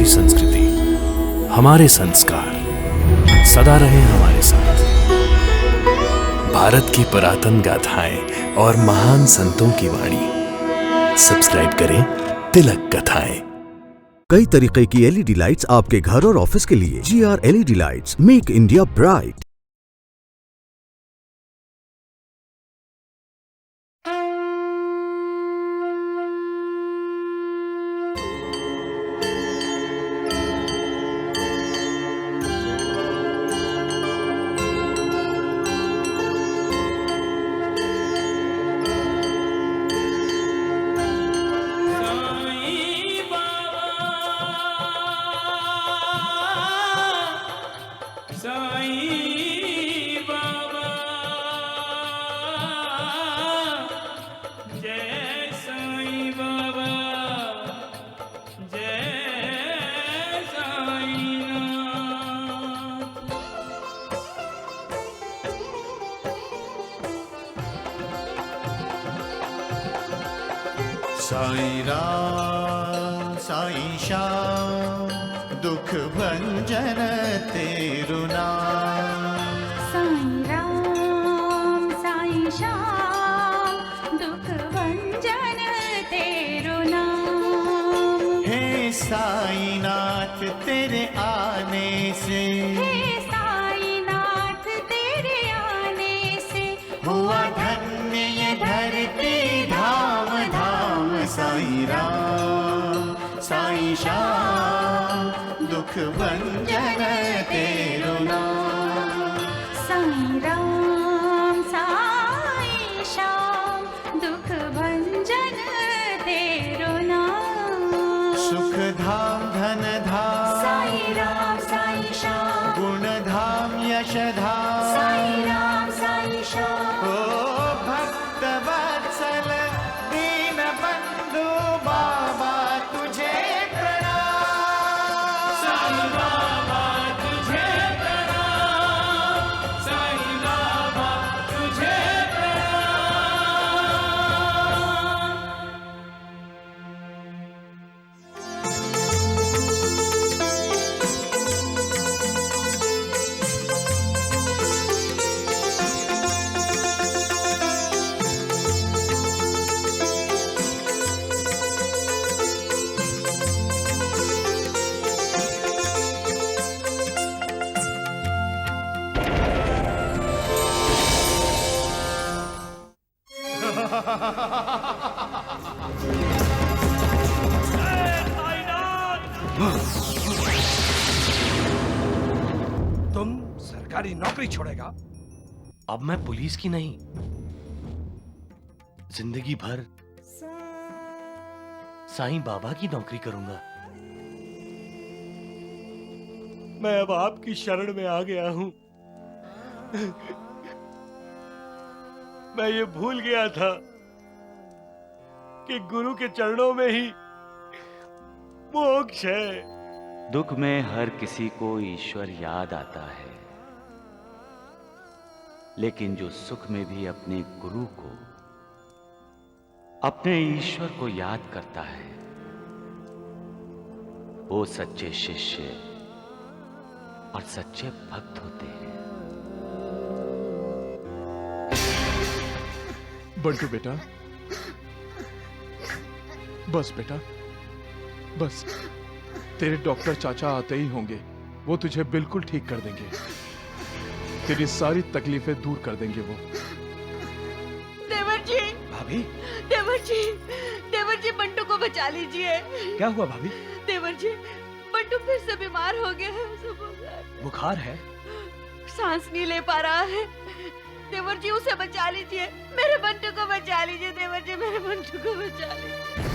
हमारी संस्कृति, हमारे संस्कार सदा रहे हमारे साथ। भारत की पुरातन गाथाएं और महान संतों की वाणी। सब्सक्राइब करें तिलक कथाएं। कई तरीके की एलईडी लाइट्स आपके घर और ऑफिस के लिए। GR LED lights, make India bright. Sai Ram Sai Shyam दुख भंजन तेरु नाम। साईं राम साईं श्याम दुख भंजन तेरु नाम। हे साईं नाथ तेरे आने से, हे साईं नाथ तेरे आने से हुआ धन्य ये धरती धाम धाम। साईं राम साईं श्याम दुख भंजन तेरु नाम। साईं राम साईं श्याम दुख भंजन तेरु नाम। सुख धाम धन धाम साईं राम साईं श्याम गुण धाम यश धाम। साईं राम साईं श्याम ओ भक्त वत्सल दीन बंधु बाबा तुझे प्रणाम। साईं बाबा तुझे प्रणाम। साईं बाबा तुझे प्रणाम। तुम सरकारी नौकरी छोड़ेगा? अब मैं पुलिस की नहीं, जिंदगी भर साईं बाबा की नौकरी करूंगा। मैं अब आपकी शरण में आ गया हूं। मैं ये भूल गया था कि गुरु के चरणों में ही मोक्ष है। दुख में हर किसी को ईश्वर याद आता है, लेकिन जो सुख में भी अपने गुरु को, अपने ईश्वर को याद करता है, वो सच्चे शिष्य और सच्चे भक्त होते हैं। बंटू बेटा, बस बेटा, बस। तेरे डॉक्टर चाचा आते ही होंगे, वो तुझे बिल्कुल ठीक कर देंगे। तेरी सारी तकलीफें दूर कर देंगे वो। देवर जी, भाभी, देवर जी बंटू को बचा लीजिए। क्या हुआ भाभी? देवर जी, बंटू फिर से बीमार हो गया है। बुखार है? सांस नहीं ले पा रहा है। देवर जी उसे बचा लीजिए, मेरे बंटू को बचा लीजिए। देवर जी मेरे बंटू को बचा लीजिए।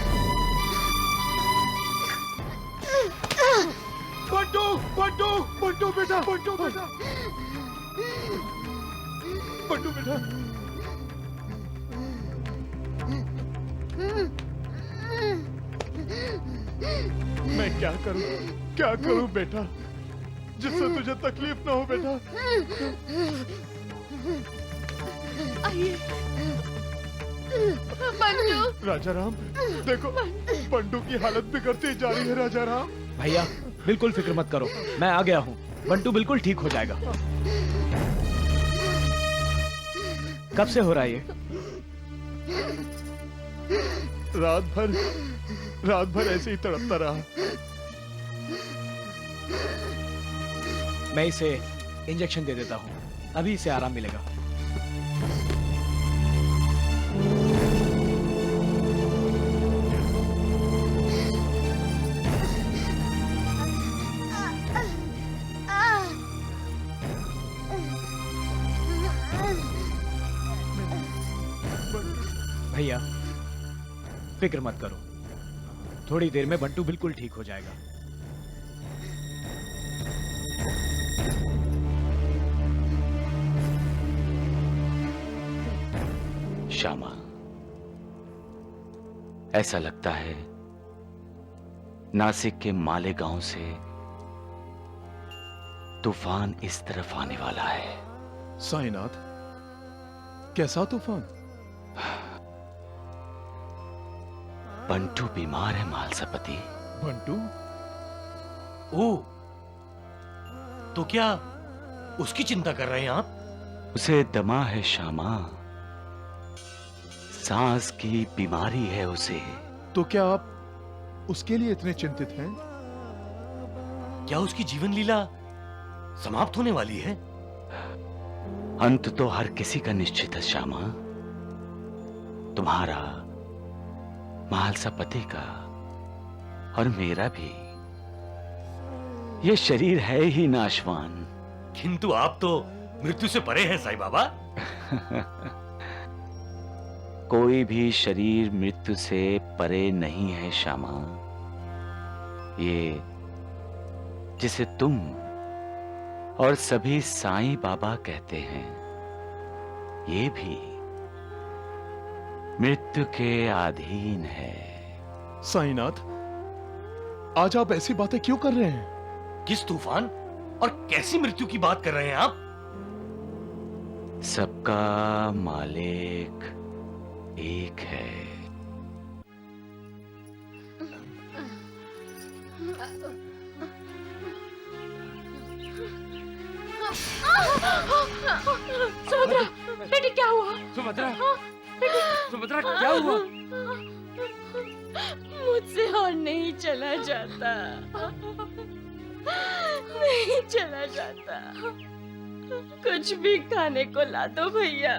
बंटू, बंटू, बंटू बेटा, बंटू बेटा, बंटू बेटा। मैं क्या करूं बेटा, जिससे तुझे तकलीफ ना हो बेटा। आइए बंटू। राजा राम, देखो बंटू की हालत बिगड़ती जा रही है। राजा राम, भैया बिल्कुल फिक्र मत करो, मैं आ गया हूँ। बंटू बिल्कुल ठीक हो जाएगा। कब से हो रहा है ये? रात भर ऐसे ही तड़पता रहा। मैं इसे इंजेक्शन दे देता हूँ, अभी इसे आराम मिलेगा। भैया फिक्र मत करो, थोड़ी देर में बंटू बिल्कुल ठीक हो जाएगा। श्यामा, ऐसा लगता है नासिक के मालेगांव से तूफान इस तरफ आने वाला है। साईनाथ, कैसा तूफान? बंटू बीमार है मालसापति। बंटू? ओ, तो क्या उसकी चिंता कर रहे हैं आप? उसे दमा है श्यामा, सांस की बीमारी है उसे। तो क्या आप उसके लिए इतने चिंतित हैं? क्या उसकी जीवन लीला समाप्त होने वाली है? अंत तो हर किसी का निश्चित है श्यामा, तुम्हारा, महालसापति का और मेरा भी। ये शरीर है ही नाशवान। किंतु आप तो मृत्यु से परे हैं साईं बाबा। कोई भी शरीर मृत्यु से परे नहीं है श्यामा। ये जिसे तुम और सभी साईं बाबा कहते हैं, ये भी मृत्यु के अधीन है। साईनाथ, आज आप ऐसी बातें क्यों कर रहे हैं? किस तूफान और कैसी मृत्यु की बात कर रहे हैं आप? सबका मालिक एक है। सुभद्रा, बेटी क्या हुआ? सुभद्रा, सुभद्रा क्या हुआ? मुझसे और नहीं चला जाता, नहीं चला जाता। कुछ भी खाने को ला दो भैया।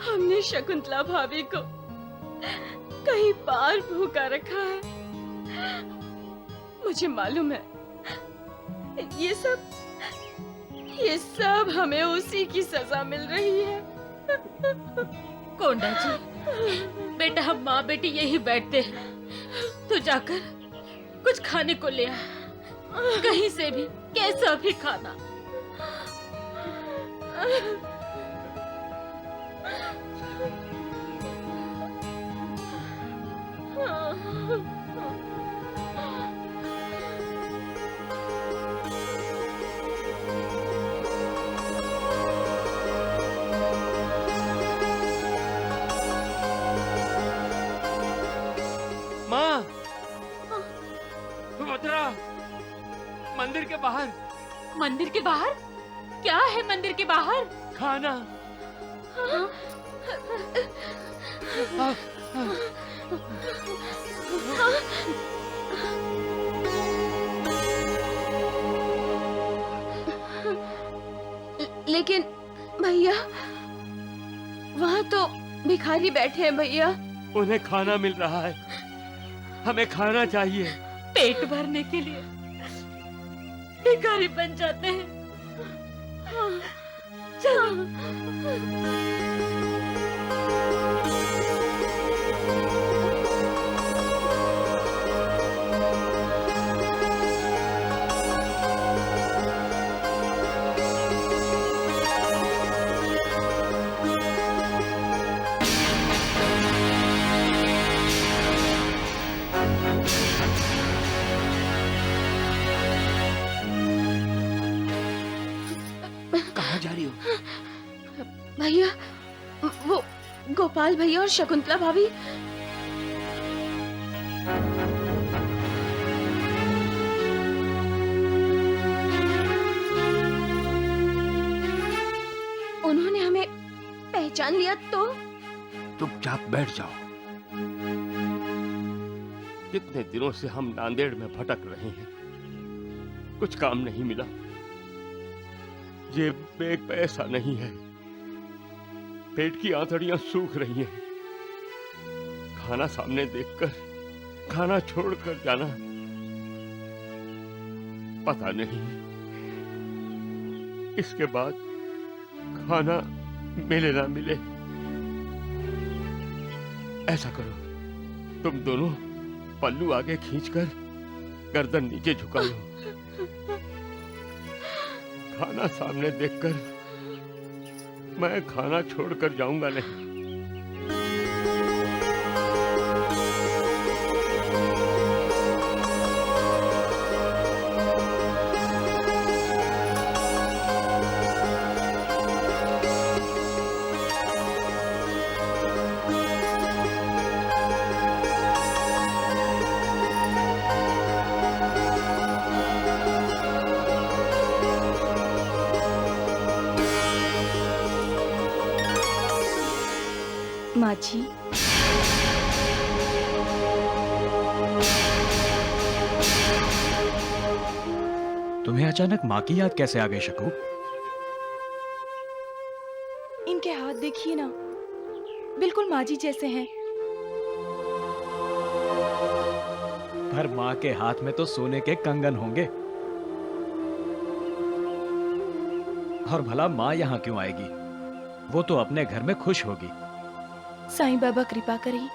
हमने शकुंतला भाभी को कहीं पार भूखा रखा है। मुझे मालूम है ये सब हमें उसी की सजा मिल रही है। कोंडा जी, बेटा हम माँ बेटी यही बैठते हैं, तो जाकर कुछ खाने को ले आ, कहीं से भी, कैसा भी खाना। माँ, सुभद्रा, मंदिर के बाहर। मंदिर के बाहर? क्या है मंदिर के बाहर? खाना। लेकिन भैया, वहाँ तो भिखारी बैठे हैं भैया। उन्हें खाना मिल रहा है, हमें खाना चाहिए। पेट भरने के लिए भिखारी बन जाते हैं। चलो। कहाँ जा रही हो? भैया, वो गोपाल भैया और शकुंतला भाभी। उन्होंने हमें पहचान लिया तो? चुपचाप बैठ जाओ। कितने दिनों से हम नांदेड़ में भटक रहे हैं, कुछ काम नहीं मिला, जेब में एक पैसा नहीं है, पेट की आंतड़ियां सूख रही हैं। खाना सामने देखकर खाना छोड़कर जाना, पता नहीं इसके बाद खाना मिले ना मिले। ऐसा करो, तुम दोनों पल्लू आगे खींचकर गर्दन नीचे झुका लो। खाना सामने देखकर मैं खाना छोड़कर जाऊंगा नहीं। माँ जी, तुम्हें अचानक माँ की याद कैसे आ गई शकू? इनके हाथ देखिए ना, बिल्कुल माँ जी जैसे हैं। पर माँ के हाथ में तो सोने के कंगन होंगे। और भला माँ यहाँ क्यों आएगी? वो तो अपने घर में खुश होगी। साईं बाबा कृपा करें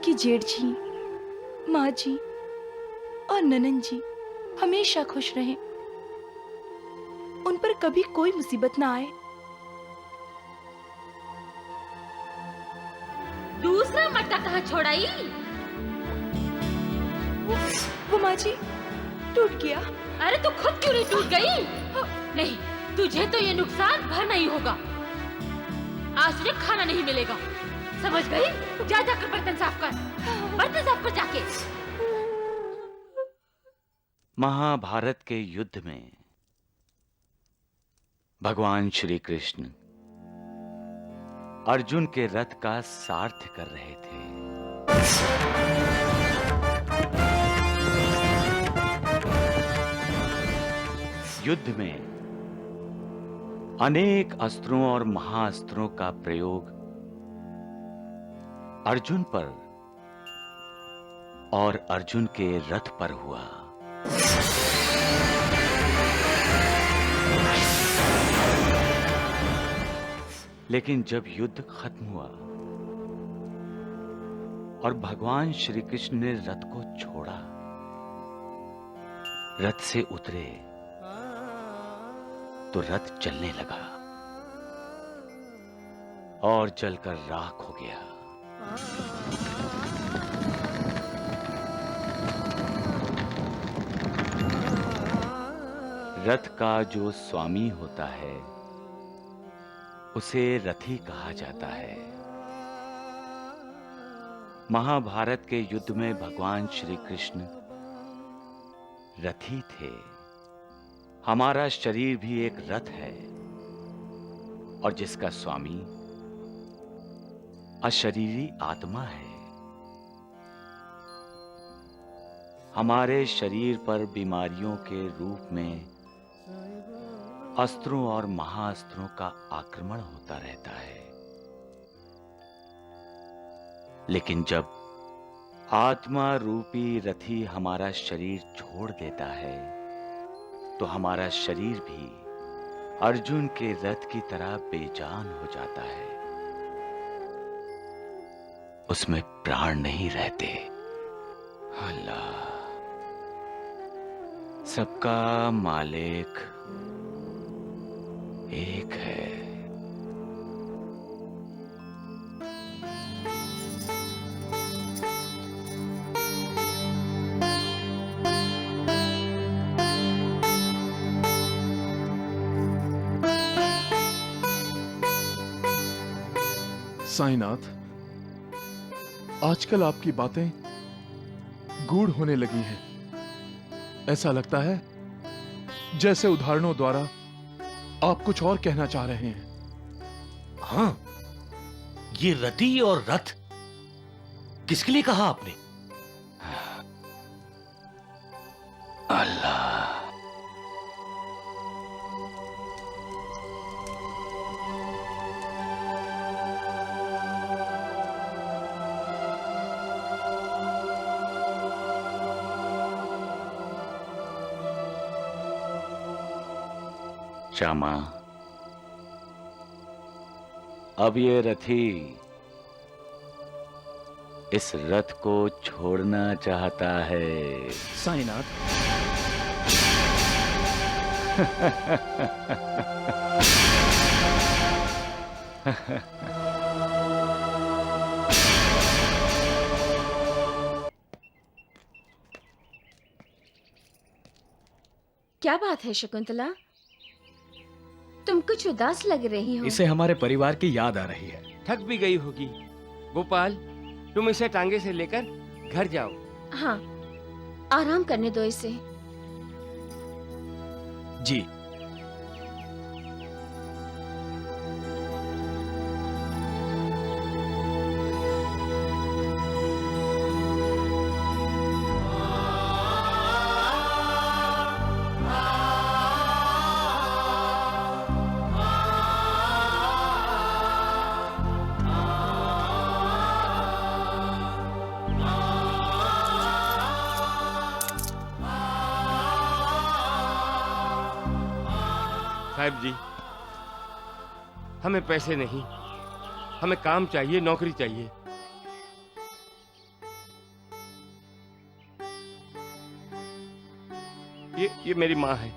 कि जेठ जी, माँ जी और ननन जी हमेशा खुश रहें, उन पर कभी कोई मुसीबत ना आए। दूसरा मटका कहाँ छोड़ाई? वो माँ जी टूट गया। अरे तू खुद क्यों नहीं टूट गई? नहीं, तुझे तो ये नुकसान भरना ही होगा। आज तुझे खाना नहीं मिलेगा, समझ गई? जा जाकर बर्तन साफ कर, बर्तन साफ कर जाके। महाभारत के युद्ध में भगवान श्री कृष्ण अर्जुन के रथ का सारथ्य कर रहे थे। युद्ध में अनेक अस्त्रों और महाअस्त्रों का प्रयोग अर्जुन पर और अर्जुन के रथ पर हुआ। लेकिन जब युद्ध खत्म हुआ और भगवान श्री कृष्ण ने रथ को छोड़ा, रथ से उतरे तो रथ चलने लगा और जलकर राख हो गया। रथ का जो स्वामी होता है उसे रथी कहा जाता है। महाभारत के युद्ध में भगवान श्री कृष्ण रथी थे। हमारा शरीर भी एक रथ है और जिसका स्वामी अशरीरी आत्मा है। हमारे शरीर पर बीमारियों के रूप में अस्त्रों और महाअस्त्रों का आक्रमण होता रहता है, लेकिन जब आत्मा रूपी रथी हमारा शरीर छोड़ देता है तो हमारा शरीर भी अर्जुन के रथ की तरह बेजान हो जाता है। उसमें प्राण नहीं रहते। अल्लाह सबका मालिक एक है। साईनाथ, आजकल आपकी बातें गूढ़ होने लगी हैं। ऐसा लगता है जैसे उदाहरणों द्वारा आप कुछ और कहना चाह रहे हैं। हाँ, ये रति और रथ किसके लिए कहा आपने? अल्लाह। श्यामा, अब ये रथी इस रथ को छोड़ना चाहता है। साईनाथ, क्या बात है शकुंतला, तुम कुछ उदास लग रही हो। इसे हमारे परिवार की याद आ रही है। थक भी गई होगी। गोपाल, तुम इसे टांगे से लेकर घर जाओ। हाँ, आराम करने दो इसे। जी। साहब जी, हमें पैसे नहीं, हमें काम चाहिए, नौकरी चाहिए। ये मेरी माँ है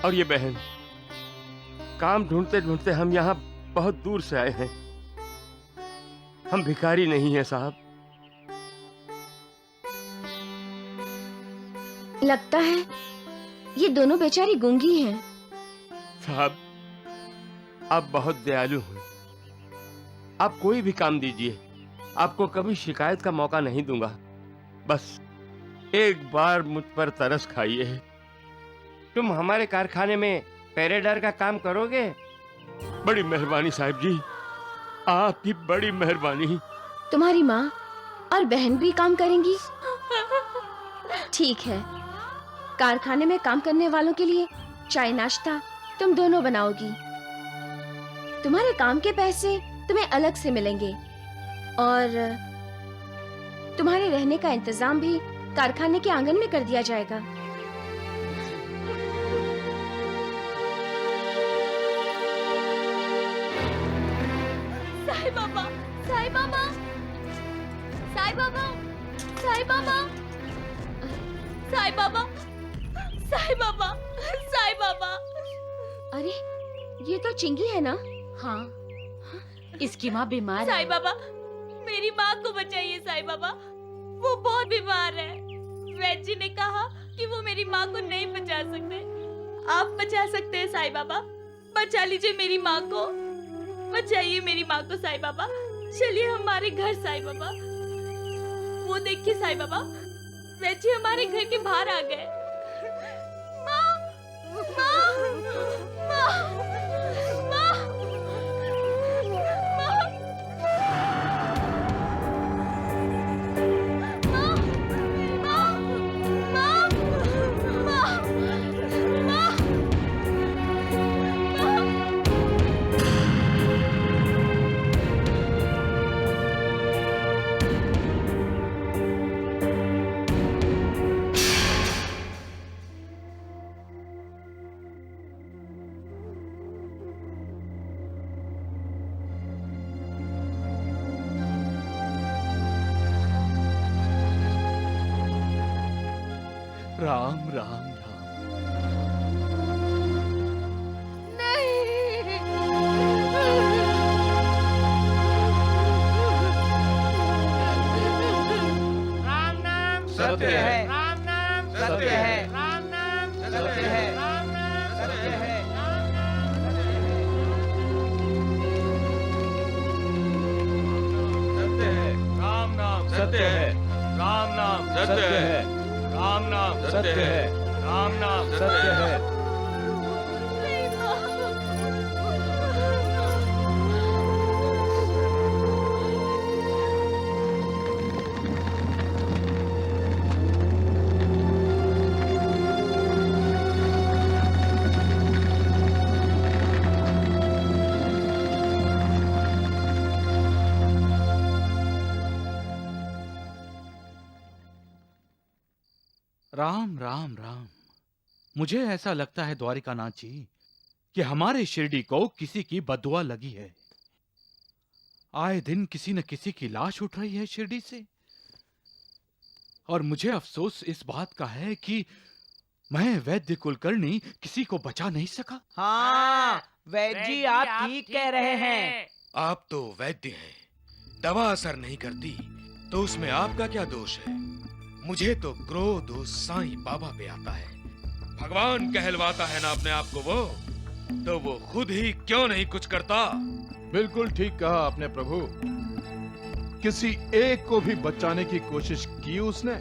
और ये बहन। काम ढूंढते ढूंढते हम यहाँ बहुत दूर से आए हैं। हम भिखारी नहीं हैं साहब। लगता है ये दोनों बेचारी गूंगी हैं। साहब, आप बहुत दयालु हैं। आप कोई भी काम दीजिए, आपको कभी शिकायत का मौका नहीं दूंगा। बस एक बार मुझ पर तरस खाइए। तुम हमारे कारखाने में पहरेदार का काम करोगे? बड़ी मेहरबानी साहब जी, आपकी बड़ी मेहरबानी। तुम्हारी माँ और बहन भी काम करेंगी? ठीक है, कारखाने में काम करने वालों के लिए चाय नाश्ता तुम दोनों बनाओगी। तुम्हारे काम के पैसे तुम्हें अलग से मिलेंगे और तुम्हारे रहने का इंतजाम भी कारखाने के आंगन में कर दिया जाएगा। साईं बाबा, साईं बाबा, साईं बाबा, साईं बाबा, साईं बाबा, साईं बाबा, साईं बाबा। अरे, ये तो चिंगी है ना? हाँ, इसकी माँ बीमार है। साईं बाबा, मेरी माँ को बचाइए साईं बाबा, वो बहुत बीमार है। वैद्य जी ने कहा कि वो मेरी माँ को नहीं बचा सकते। आप बचा सकते हैं साईं बाबा, बचा लीजिए मेरी माँ को, बचाइए मेरी माँ को साईं बाबा। चलिए हमारे घर साईं बाबा। वो देखिए साईं बाबा, वैद्य जी हमारे घर के बाहर आ गए। राम राम राम। राम नाम सत्य है। राम नाम सत्य है। राम नाम सत्य है। राम नाम सत्य है। राम नाम सत्य है, राम नाम सत्य है, राम नाम सत्य है। राम राम राम। मुझे ऐसा लगता है द्वारिकानाथ जी कि हमारे शिरडी को किसी की बददुआ लगी है। आए दिन किसी न किसी की लाश उठ रही है शिरडी से, और मुझे अफसोस इस बात का है कि मैं वैद्य कुलकर्णी किसी को बचा नहीं सका। हाँ, वैद्य जी आप ठीक कह रहे हैं। आप तो वैद्य हैं, दवा असर नहीं करती तो उसमें आपका क्या दोष है? मुझे तो क्रोध उस साईं बाबा पे आता है। भगवान कहलवाता है ना अपने आप को वो, तो वो खुद ही क्यों नहीं कुछ करता? बिल्कुल ठीक कहा आपने प्रभु। किसी एक को भी बचाने की कोशिश की उसने?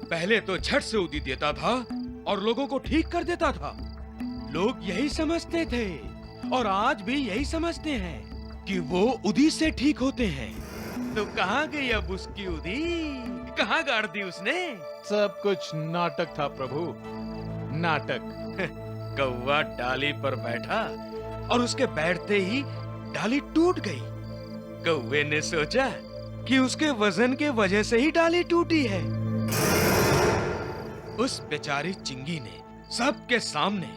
पहले तो झट से उदी देता था और लोगों को ठीक कर देता था। लोग यही समझते थे और आज भी यही समझते हैं कि वो उदी से ठीक होते हैं। तो कहाँ गई अब उसकी उदी? कहाँ गाड़ दी उसने? सब कुछ नाटक था प्रभु, नाटक। कौवा डाली पर बैठा और उसके बैठते ही डाली टूट गई। कौवे ने सोचा कि उसके वजन के वजह से ही डाली टूटी है। उस बेचारी चिंगी ने सबके सामने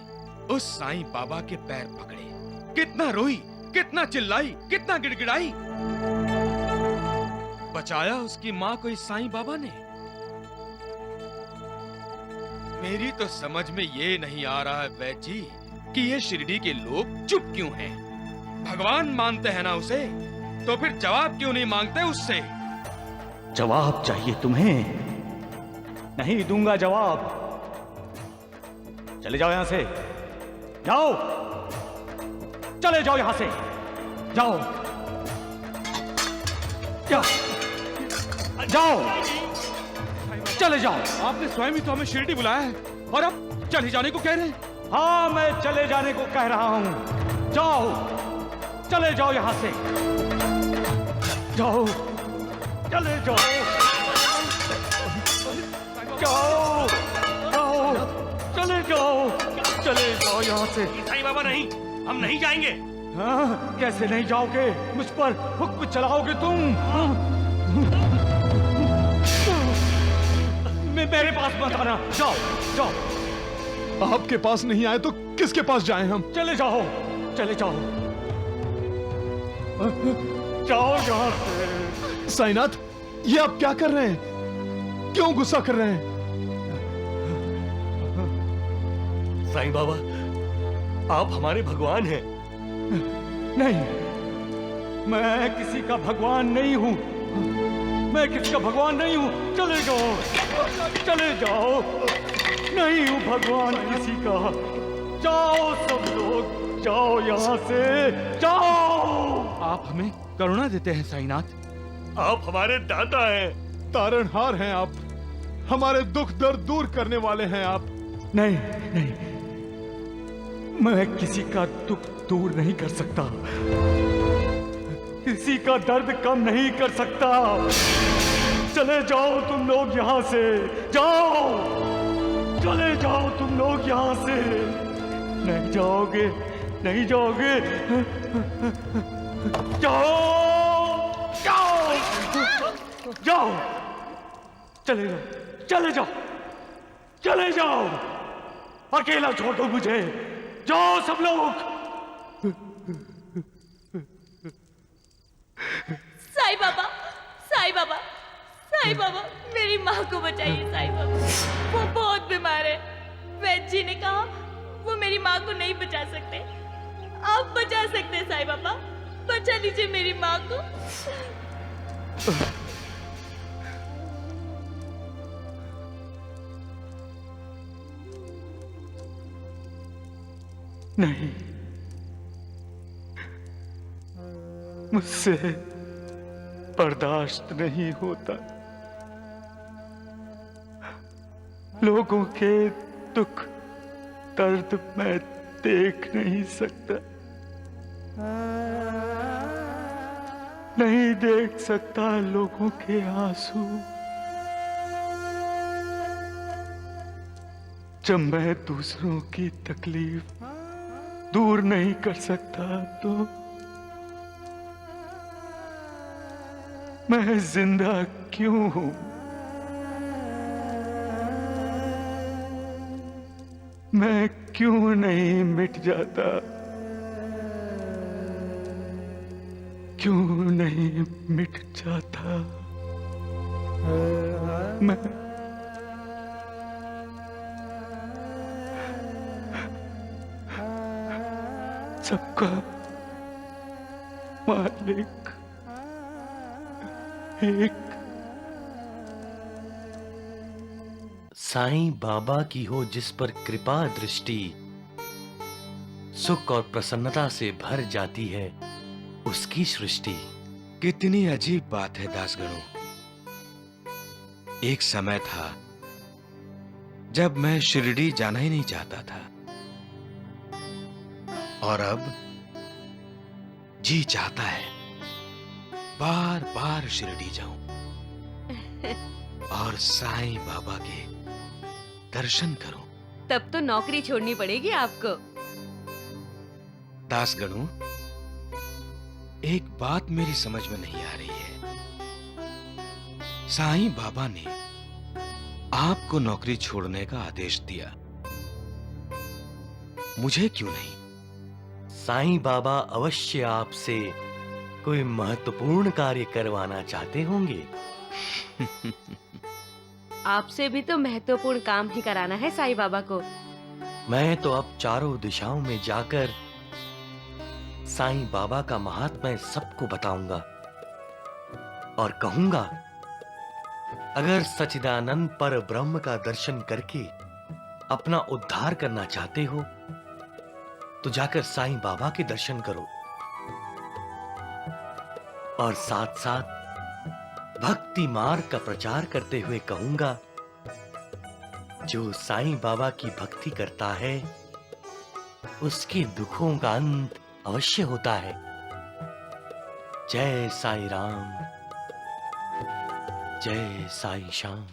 उस साईं बाबा के पैर पकड़े। कितना रोई, कितना चिल्लाई, कितना गिड़गिड़ाई। बचाया उसकी माँ को इस साईं बाबा ने। मेरी तो समझ में ये नहीं आ रहा है वैद्य जी कि ये शिरडी के लोग चुप क्यों हैं? भगवान मानते हैं ना उसे, तो फिर जवाब क्यों नहीं मांगते उससे? जवाब चाहिए तुम्हें? नहीं दूंगा जवाब। चले जाओ यहां से, जाओ, चले जाओ यहां से, जाओ, जाओ, जाओ, चले जाओ। आपने स्वयं ही तो हमें शिरडी बुलाया है और अब चले जाने को कह रहे हैं। हाँ, मैं चले जाने को कह रहा हूं। जाओ, चले जाओ यहां से, जाओ, चले जाओ, जाओ, जाओ, चले जाओ, चले जाओ यहां से। साईं बाबा नहीं, हम नहीं जाएंगे। हाँ, कैसे नहीं जाओगे? मुझ पर हुक्म चलाओगे तुम? मेरे पास मत आना, जाओ, जाओ। आपके पास नहीं आए तो किसके पास जाएं हम? चले जाओ, चले जाओ, जाओ यहां से। साईनाथ, ये आप क्या कर रहे हैं? क्यों गुस्सा कर रहे हैं? साईं बाबा, आप हमारे भगवान हैं। नहीं, मैं किसी का भगवान नहीं हूं। मैं किसी का भगवान नहीं हूं। चले जाओ, चले जाओ। नहीं हूं भगवान किसी का। जाओ सब लोग, जाओ यहां से, जाओ। आप हमें करुणा देते हैं साईनाथ। आप हमारे दाता हैं, तारणहार हैं आप, हमारे दुख दर्द दूर करने वाले हैं आप। नहीं, नहीं, मैं किसी का दुख दूर नहीं कर सकता, किसी का दर्द कम नहीं कर सकता। चले जाओ तुम लोग यहां से, जाओ, चले जाओ तुम लोग यहां से। नहीं जाओगे, नहीं जाओगे, जाओ, जाओ, जाओ, चले जाओ, चले जाओ, चले जाओ। अकेला छोड़ दो मुझे, जाओ सब लोग। साईं बाबा, साईं बाबा, साईं बाबा, मेरी माँ को बचाइए साईं बाबा, वो बहुत बीमार है। वैद्य जी ने कहा वो मेरी माँ को नहीं बचा सकते, आप बचा सकते हैं साईं बाबा, बचा लीजिए मेरी माँ को। नहीं, मुझसे बर्दाश्त नहीं होता, लोगों के दुख दर्द मैं देख नहीं सकता, नहीं देख सकता लोगों के आंसू। जब मैं दूसरों की तकलीफ दूर नहीं कर सकता तो मैं जिंदा क्यों हूं? मैं क्यों नहीं मिट जाता? क्यों नहीं मिट जाता? मैं सबका मालिक एक साईं बाबा की हो जिस पर कृपा दृष्टि, सुख और प्रसन्नता से भर जाती है उसकी सृष्टि। कितनी अजीब बात है दासगणों। एक समय था जब मैं शिरडी जाना ही नहीं चाहता था, और अब जी चाहता है बार बार शिरडी जाऊं और साईं बाबा के दर्शन करूं। तब तो नौकरी छोड़नी पड़ेगी आपको। दासगणों, एक बात मेरी समझ में नहीं आ रही है। साईं बाबा ने आपको नौकरी छोड़ने का आदेश दिया, मुझे क्यों नहीं? साईं बाबा अवश्य आपसे कोई महत्वपूर्ण कार्य करवाना चाहते होंगे। आपसे भी तो महत्वपूर्ण काम ही कराना है साईं बाबा को। मैं तो अब चारों दिशाओं में जाकर साईं बाबा का महात्म्य सबको बताऊंगा और कहूंगा, अगर सच्चिदानंद पर ब्रह्म का दर्शन करके अपना उद्धार करना चाहते हो तो जाकर साईं बाबा के दर्शन करो, और साथ साथ भक्ति मार्ग का प्रचार करते हुए कहूंगा, जो साईं बाबा की भक्ति करता है उसके दुखों का अंत अवश्य होता है। जय साईं राम, जय साईं श्याम।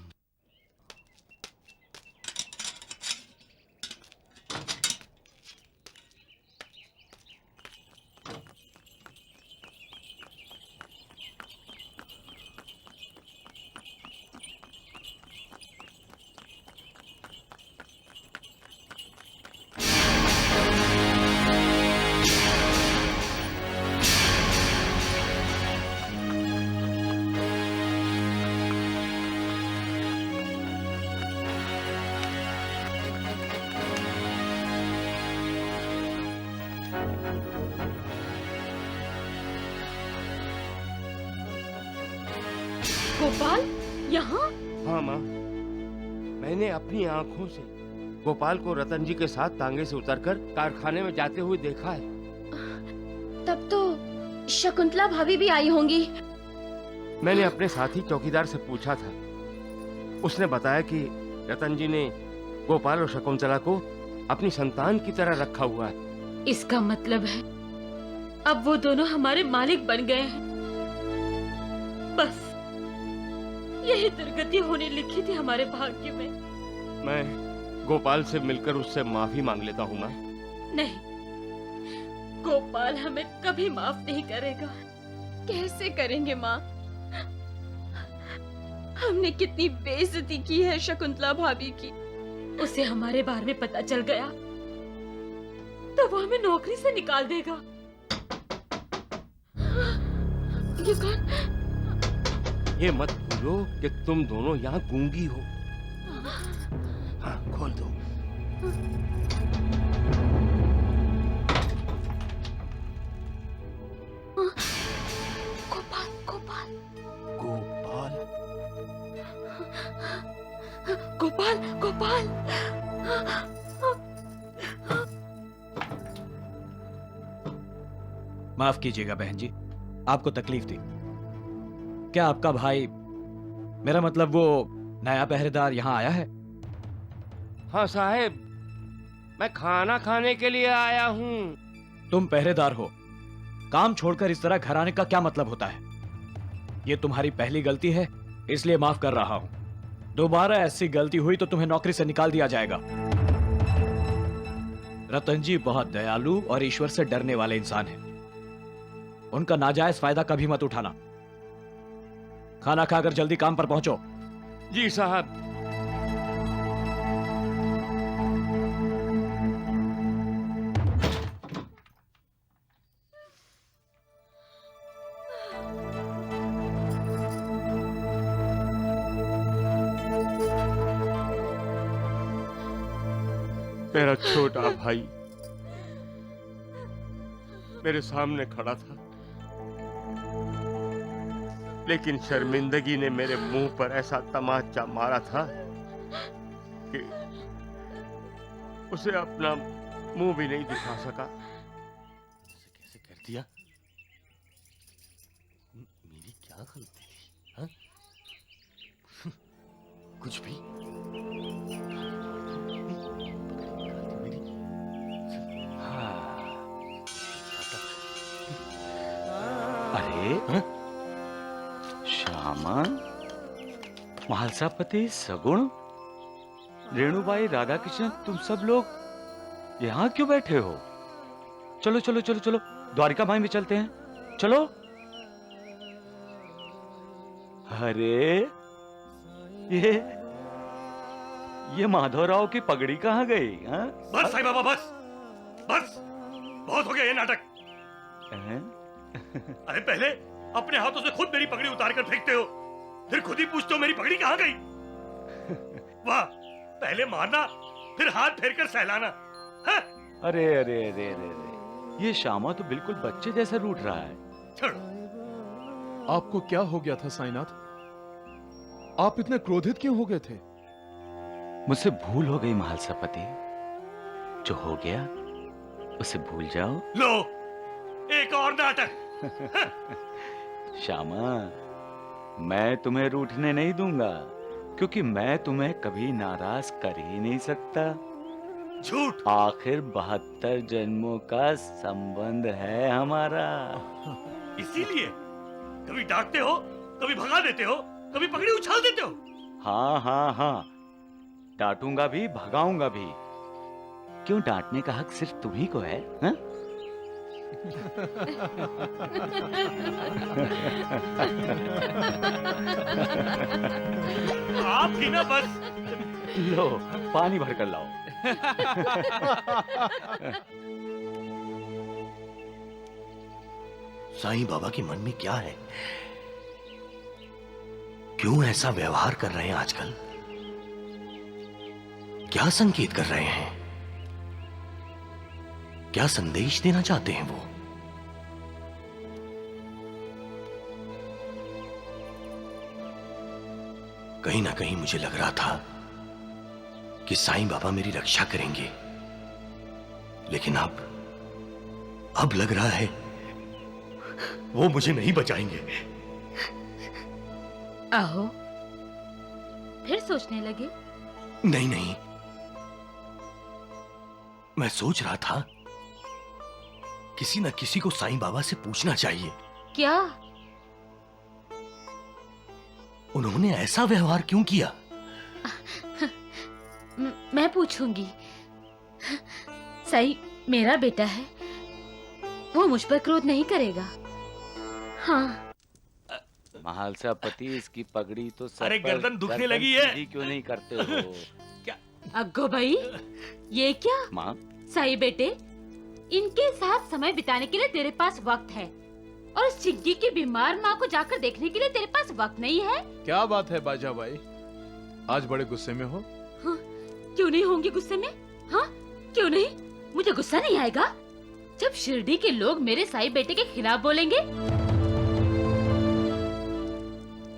गोपाल यहाँ? हाँ माँ, मैंने अपनी आंखों से गोपाल को रतन जी के साथ तांगे से उतरकर कारखाने में जाते हुए देखा है। तब तो शकुंतला भाभी भी आई होंगी। मैंने अपने साथी चौकीदार से पूछा था, उसने बताया कि रतन जी ने गोपाल और शकुंतला को अपनी संतान की तरह रखा हुआ है। इसका मतलब है अब वो दोनों हमारे मालिक बन गए हैं। बस यही दुर्गति होने लिखी थी हमारे भाग्य में। मैं गोपाल से मिलकर उससे माफी मांग लेता हूँ माँ। नहीं, गोपाल हमें कभी माफ नहीं करेगा। कैसे करेंगे माँ? हमने कितनी बेइज्जती की है शकुंतला भाभी की। उसे हमारे बारे में पता चल गया तो वो हमें नौकरी से निकाल देगा। ये कौन? ये मत भूलो कि तुम दोनों यहाँ गूंगी हो। हाँ, खोल दो। गोपाल गोपाल गोपाल गोपाल गोपाल। माफ कीजिएगा बहन जी, आपको तकलीफ दी। क्या आपका भाई, मेरा मतलब वो नया पहरेदार यहाँ आया है? हाँ साहेब, मैं खाना खाने के लिए आया हूँ। तुम पहरेदार हो, काम छोड़कर इस तरह घर आने का क्या मतलब होता है? ये तुम्हारी पहली गलती है, इसलिए माफ कर रहा हूं। दोबारा ऐसी गलती हुई तो तुम्हें नौकरी से निकाल दिया जाएगा। रतन जी बहुत दयालु और ईश्वर से डरने वाले इंसान हैं। उनका नाजायज फायदा कभी मत उठाना। खाना खाकर जल्दी काम पर पहुंचो। जी साहब। मेरा छोटा भाई मेरे सामने खड़ा था, लेकिन शर्मिंदगी ने मेरे मुंह पर ऐसा तमाचा मारा था कि उसे अपना मुंह भी नहीं दिखा सका। कैसे कर दिया? मेरी क्या गलती थी? हाँ? कुछ भी। अरे श्यामा, महालसापति, सगुण, रेणुबाई, राधा कृष्ण, तुम सब लोग यहाँ क्यों बैठे हो? चलो चलो चलो चलो, द्वारिका माई में चलते हैं, चलो। अरे ये माधवराव की पगड़ी कहाँ गई? हाँ? बस साईं बाबा, बस बस, बहुत हो गया ये नाटक। अरे पहले अपने हाथों से खुद मेरी पगड़ी उतार कर फेंकते हो, फिर खुद ही पूछते हो मेरी पगड़ी कहाँ गई। वाह, पहले मारना फिर हाथ फेर कर सहलाना। हाँ? अरे अरे अरे अरे अरे, ये श्यामा तो बिल्कुल बच्चे जैसा रूठ रहा है। छोड़ो। आपको क्या हो गया था साईनाथ? आप इतने क्रोधित क्यों हो गए थे? मुझसे भूल हो गई महालसापति, जो हो गया उसे भूल जाओ। लो, एक और नाटक। श्यामा, मैं तुम्हें रूठने नहीं दूंगा, क्योंकि मैं तुम्हें कभी नाराज कर ही नहीं सकता। झूठ। आखिर 72 जन्मों का संबंध है हमारा। इसीलिए कभी डांटते हो, कभी भगा देते हो, कभी पगड़ी उछाल देते हो। हाँ हाँ हाँ, डांटूंगा भी, भगाऊंगा भी। क्यों डांटने का हक सिर्फ तुम्ही को है? हा? आप ही ना बस। लो, पानी भर कर लाओ। साईं बाबा के मन में क्या है? क्यों ऐसा व्यवहार कर रहे हैं आजकल? क्या संकेत कर रहे हैं? क्या संदेश देना चाहते हैं वो? कहीं ना कहीं मुझे लग रहा था कि साईं बाबा मेरी रक्षा करेंगे, लेकिन अब लग रहा है वो मुझे नहीं बचाएंगे। आहो, फिर सोचने लगे? नहीं नहीं, मैं सोच रहा था किसी न किसी को साईं बाबा से पूछना चाहिए। क्या? उन्होंने ऐसा व्यवहार क्यों किया? मैं पूछूंगी। साईं मेरा बेटा है, वो मुझ पर क्रोध नहीं करेगा। हाँ। महालसापति, इसकी पगड़ी तो सब अरे पर गर्दन दुखने लगी है। सीधी क्यों नहीं करते हो? क्या? अग्गो भाई, ये क्या? माँ, साईं बेटे, इनके साथ समय बिताने के लिए तेरे पास वक्त है, और उस चिग्गी की बीमार माँ को जाकर देखने के लिए तेरे पास वक्त नहीं है। क्या बात है बाजा भाई, आज बड़े गुस्से में हो? हाँ, क्यों नहीं होंगे गुस्से में? हाँ, क्यों नहीं? मुझे गुस्सा नहीं आएगा जब शिरडी के लोग मेरे साईं बेटे के खिलाफ बोलेंगे।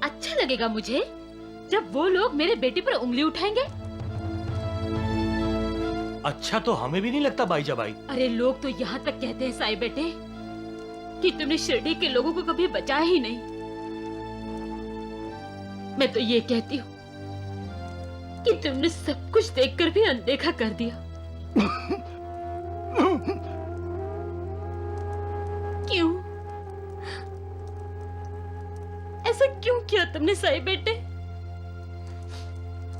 अच्छा लगेगा मुझे जब वो लोग मेरे बेटे पर उंगली उठाएंगे। अच्छा तो हमें भी नहीं लगता बाईजा भाई। अरे लोग तो यहाँ तक कहते हैं साईं बेटे कि तुमने शिरडी के लोगों को कभी बचाया ही नहीं। मैं तो ये कहती हूँ कि तुमने सब कुछ देखकर भी अनदेखा कर दिया। क्यों? ऐसा क्यों किया तुमने साई बेटे?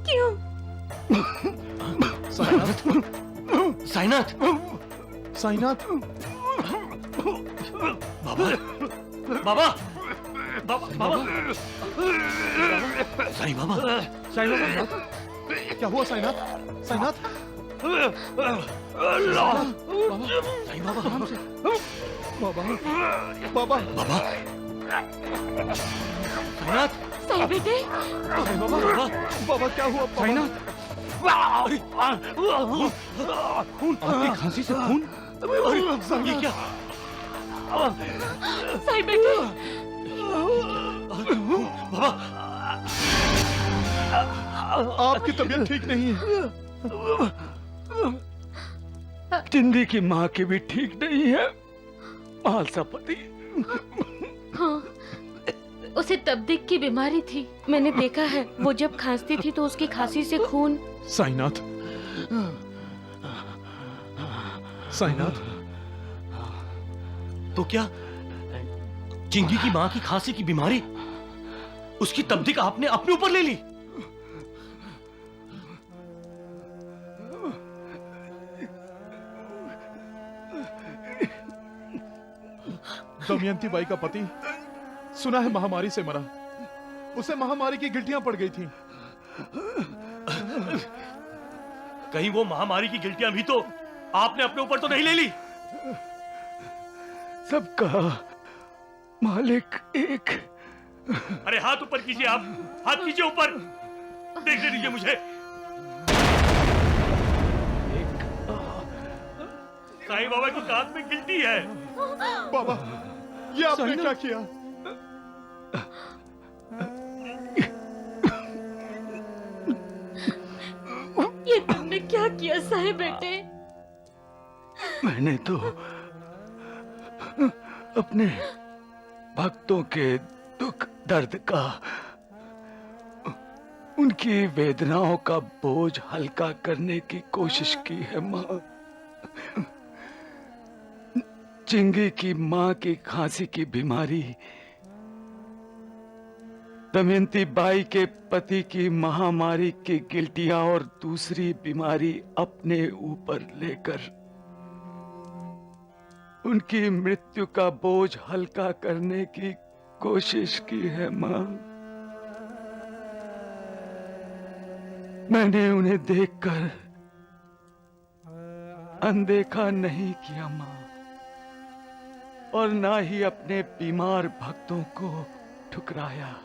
क्यों? साईनाथ, साईनाथ, साईनाथ, बाबा, बाबा, बाबा, बाबा, साईं बाबा, साईनाथ, क्या हुआ साईनाथ? साईनाथ, साईं बाबा, बाबा, बाबा, बाबा, साईनाथ, साई बेटे, साईं बाबा, बाबा क्या हुआ? साईनाथ, खून, आपकी खांसी से खून? ये क्या? साई बेटे, बाबा, आपकी तबीयत ठीक नहीं है। चिंदी की माँ की भी ठीक नहीं है मालसा पति। हाँ, उसे तबदीक की बीमारी थी। मैंने देखा है, वो जब खांसती थी तो उसकी खांसी से खून। साईनाथ, साईनाथ, तो क्या चिंगी की माँ की खांसी की बीमारी, उसकी तबदीक आपने अपने ऊपर ले ली? दमयंती बाई का पति सुना है महामारी से मरा। उसे महामारी की गिल्टियां पड़ गई थी। कहीं वो महामारी की गिल्टियां भी तो आपने अपने ऊपर तो नहीं ले ली? सबका मालिक एक। अरे हाथ ऊपर कीजिए, आप हाथ कीजिए ऊपर, देखने दीजिए मुझे। साईं बाबा की हाथ में गिल्टी है। बाबा, ये आपने क्या किया? ये तुमने क्या किया साई बेटे? मैंने तो अपने भक्तों के दुख दर्द का, उनकी वेदनाओं का बोझ हल्का करने की कोशिश की है माँ। चिंगी की माँ की खांसी की बीमारी, दमयंती बाई के पति की महामारी की गिल्टियां और दूसरी बीमारी अपने ऊपर लेकर उनकी मृत्यु का बोझ हल्का करने की कोशिश की है माँ। मैंने उन्हें देखकर अनदेखा नहीं किया माँ, और ना ही अपने बीमार भक्तों को ठुकराया।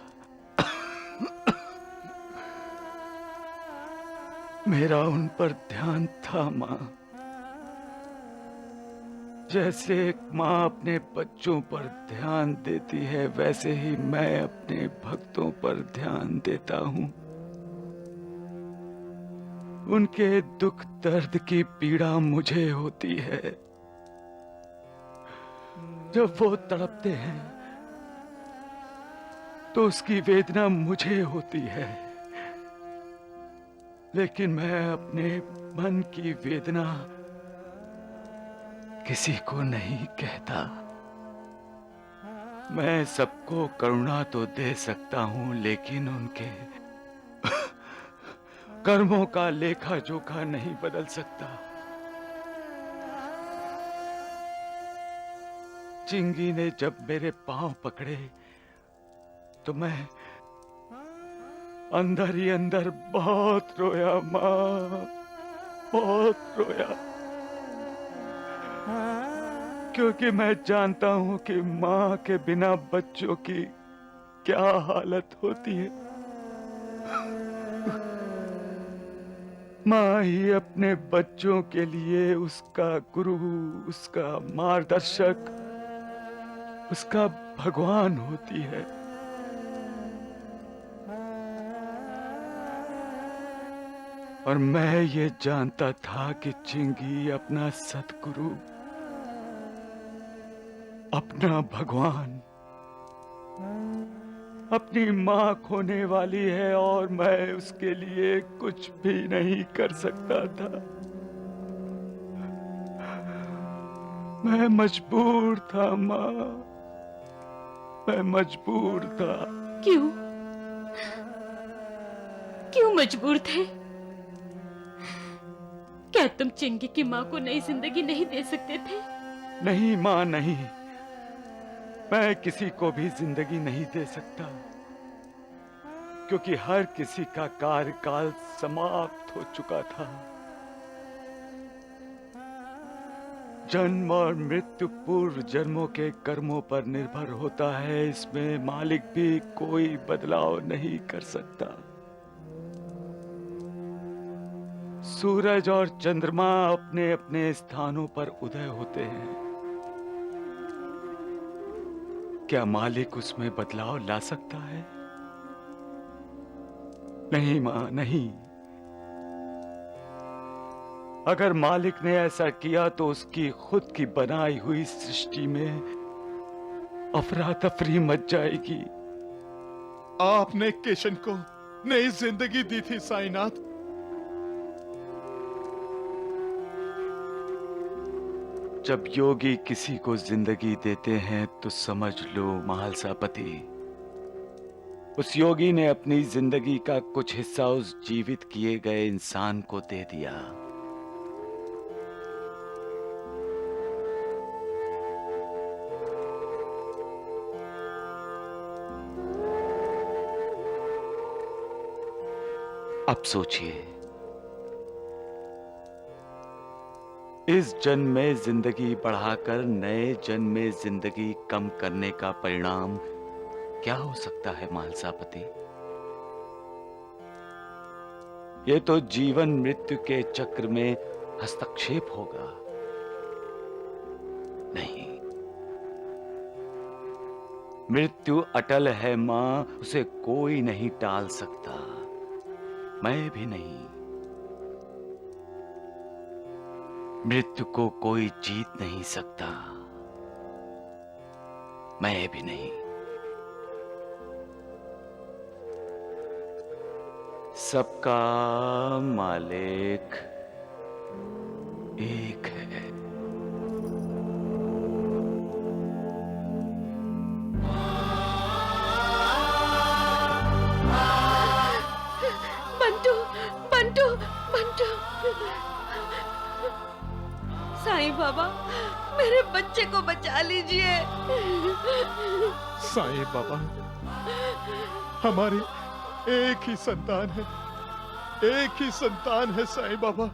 मेरा उन पर ध्यान था माँ, जैसे एक माँ अपने बच्चों पर ध्यान देती है, वैसे ही मैं अपने भक्तों पर ध्यान देता हूँ। उनके दुख दर्द की पीड़ा मुझे होती है। जब वो तड़पते हैं तो उसकी वेदना मुझे होती है, लेकिन मैं अपने मन की वेदना किसी को नहीं कहता। मैं सबको करुणा तो दे सकता हूं, लेकिन उनके कर्मों का लेखा जोखा नहीं बदल सकता। चिंगी ने जब मेरे पांव पकड़े तो मैं अंदर ही अंदर बहुत रोया माँ, बहुत रोया, क्योंकि मैं जानता हूं कि माँ के बिना बच्चों की क्या हालत होती है। माँ ही अपने बच्चों के लिए उसका गुरु, उसका मार्गदर्शक, उसका भगवान होती है। और मैं ये जानता था कि चिंगी अपना सतगुरु, अपना भगवान, अपनी माँ खोने वाली है और मैं उसके लिए कुछ भी नहीं कर सकता था। मैं मजबूर था माँ, मैं मजबूर था। क्यों? क्यों मजबूर थे? क्या तुम चिंकी की माँ को नई जिंदगी नहीं दे सकते थे? नहीं माँ नहीं, मैं किसी को भी जिंदगी नहीं दे सकता, क्योंकि हर किसी का कार्यकाल समाप्त हो चुका था। जन्म और मृत्यु पूर्व जन्मों के कर्मों पर निर्भर होता है, इसमें मालिक भी कोई बदलाव नहीं कर सकता। सूरज और चंद्रमा अपने अपने स्थानों पर उदय होते हैं। क्या मालिक उसमें बदलाव ला सकता है? नहीं मां, नहीं। अगर मालिक ने ऐसा किया तो उसकी खुद की बनाई हुई सृष्टि में अफरा तफरी मच जाएगी। आपने किशन को नई जिंदगी दी थी साईनाथ। जब योगी किसी को जिंदगी देते हैं तो समझ लो महालसापति, उस योगी ने अपनी जिंदगी का कुछ हिस्सा उस जीवित किए गए इंसान को दे दिया। अब सोचिए, इस जन्म में जिंदगी बढ़ाकर नए जन्म में जिंदगी कम करने का परिणाम क्या हो सकता है महालसापति? ये तो जीवन मृत्यु के चक्र में हस्तक्षेप होगा। नहीं, मृत्यु अटल है मां, उसे कोई नहीं टाल सकता, मैं भी नहीं। मृत्यु को कोई जीत नहीं सकता, मैं भी नहीं। सबका मालिक एक है। बंटू, बंटू, बंटू। साईं बाबा, मेरे बच्चे को बचा लीजिए। साईं बाबा, हमारी एक ही संतान है, एक ही संतान है साईं बाबा।